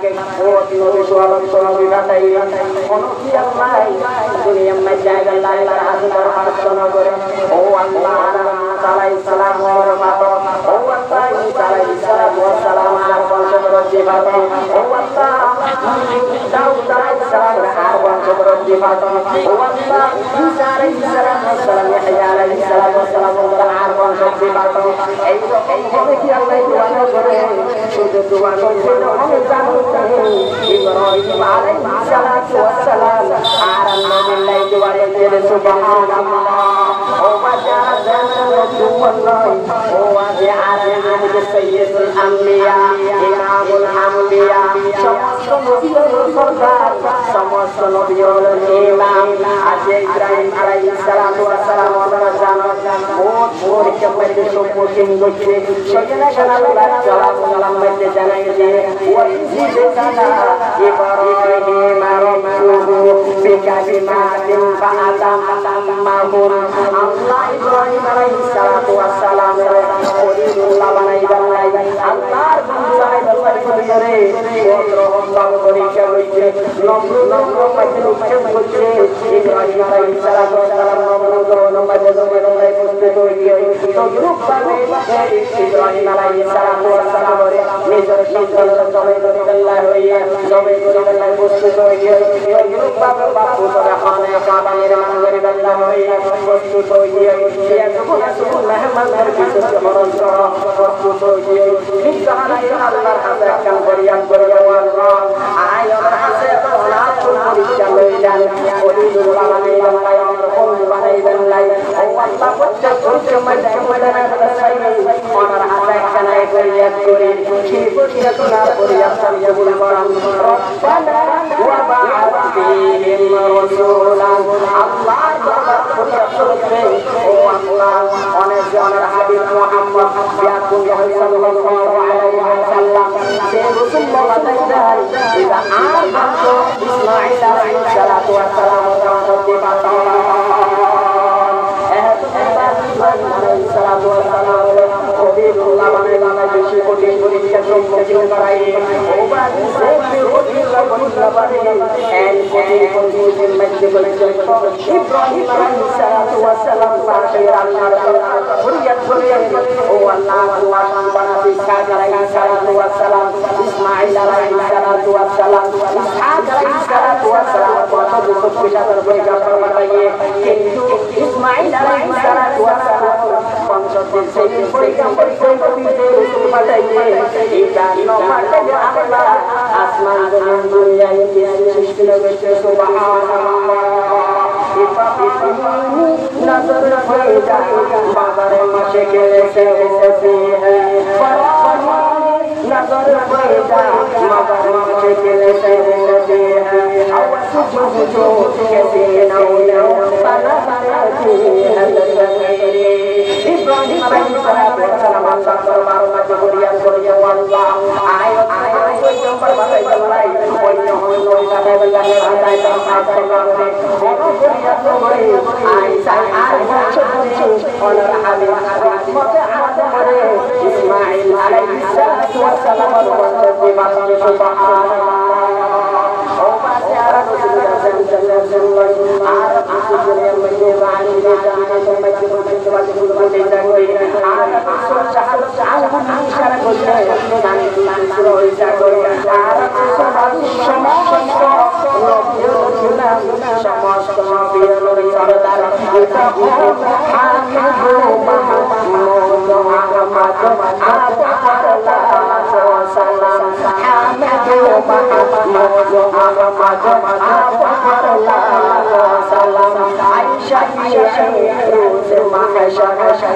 নবী সুবহানাল্লাহ নবী বাতাই কোন কি আল্লাহ দুনিয়ার মধ্যে আল্লাহ আল্লাহর প্রার্থনা করে ও আল্লাহ আলাইহিস সালাম ওর মাতা ও আল্লাহ আলাইহিস সালাম ওয়া সালাম আর বংশধরজি বাবা ও আল্লাহ দাউদ আলাইহিস সালাম আর বংশধরজি বাবা ও আল্লাহ ঈসা আলাইহিস সালাম ওয়া সালাম ইয়াহইয়া আলাইহিস সালাম ওয়া সালাম আর বংশধরজি বাবা এই রকম হবে কি আল্লাহ দোয়া করে শুধু দোয়া করে আমি জানি ইব্রাহিম আলাইহিস সালাতু ওয়া সালাম আর আল্লাহ দোয়া করে সুবহানাল্লাহ ও বাজা জান্নাতুল্লাহ ও আদি আলামিন সাইয়্যিদুল আম্বিয়া ইমামুল আম্বিয়া সমস্ত নবীর সরদার সমস্ত নবীর ইমাম আজে ইব্রাহিম আলাইহিস সালাতু ওয়া সালাম ওয়া জানাত বহুত পরীক্ষা মধ্যে সম্মুখীন হচ্ছে সেখানে আল্লাহ সালাম মধ্যে জানাই যে ওয়া ইজিদানা ইব্রাহিম রাব্বুহু বিকালিমাতিন ফাআতাম্মাহুন আল্লাহ ইব্রাহিম আলাইহিস সালাতু ওয়া সালাম খলিলুল্লাহ বানাইবেন আল্লাহর বন্ধু বানাইবেন করে ওদ্রহম পরীক্ষা হইছে নম্র মধ্যে উচ্চম হচ্ছে ইব্রাহিম আলাইহিস সালাতু ওয়া সালাম নম্র মধ্যে উপস্থিত হইছে তো গ্রুপ ভাবে ইব্রাহিম আলাইহিস সালাতু ওয়া সালাম নিজের সন্তানের জবাই করে আল্লাহ হইয়া জবাই করে আল্লাহ উপস্থিত হইছে গ্রুপ ভাবে বাপু করে খানে কাবা নির্মাণ করে আল্লাহ হইয়া উপস্থিত হইছে যখন রাসূল মেহমানদের বিশেষ স্মরণ করা প্রস্তুত হইছে নিজানাই আল্লাহর হাতে কাম করিয়া আল্লাহ আয়ার হাতে ওলাদ পরীক্ষা লইলেন খলিলুল্লাহ বানাইবেন আমার বন্ধু বানাইবেন ও আল্লাহ প্রত্যেক ময়দানে আমার হাতে কানাই করিয়া করি সেই পরীক্ষা তোলার পরিয়াসান কবুল করুন রব্বানা ওয়া বা'আথ ফীহিম রাসূলান আল্লাহর দরবার পরিয়াসান ও আল্লাহ অনেক জনের হাবিব মুহাম্মদ সাল্লাল্লাহু আলাইহি ওয়াসাল্লাম সে রাসূলুল্লাহ বানাইলেন ইদা আর বংশ ইসমাঈল আলাইহিস সালাতু ওয়া সালাম করতে পারতাম সালাতু ওয়া সালাম খলিলুল্লাহ বানাইলেন বেশি কোটি পরীক্ষা সম্মুখীন করাই ও বাদি সে খলিলুল্লাহ বানাইলেন এন কোটি পরীক্ষার মধ্যে বলছেন ইব্রাহিম আলাইহিস সালাতু ওয়া সালাম পাশের আল্লাহর ফরিয়াদ করেন ও আল্লাহ দোয়া বানাতে ইসহাক আলাইহিস সালাতু ওয়া সালাম ইসমাঈল আলাইহিস সালাতু ওয়া সালাম ইসহাক আলাইহিস সালাতু ওয়া সালাম কত দুঃখ পেশাদার পরীক্ষা বানাইয়ে কিন্তু ইসমাঈল আলাইহিস সালাতু ওয়া সালাম বংশধর সেই পরীক্ষা দিতে রাসূল বানাইয়ে এই জান্ন মাঠে আল্লাহ আসমান জমিন দুনিয়ায় সৃষ্টি করেছে সুবহানাল্লাহ नजर पैदा बाजार में कैसे होती है नजर पैदा बाजार में कैसे होती है आवाज़ जो कैसे ना हो बना बनाती है इब्राहिम अलैहिस्सलाम अल्लाह दरबार में गुरिया गुरिया अल्लाह आयो कोई नंबर बताई चलाई कोई न हो कोई ना बताई बताई बताई गुरिया तो बड़ी आई साई আর বংশধর ওনার হাবিব রহমতে আদম ইসমাঈল আলাইহিস সালাতু ওয়া সালামের বংশধর বাবা সুবহানাল্লাহ ও পাশে আর রাসূলুল্লাহ সাল্লাল্লাহু আলাইহি আর রাসূলের মধ্যে বাণী জান্নাতের মধ্যে প্রবেশ করতে যাবে আর রাসূল শাহাদাত আলম ইশারা করতে জানি শুরু হয়ে যাবে আর সমস্ত সমস্ত নবীর সরদার আয়েশা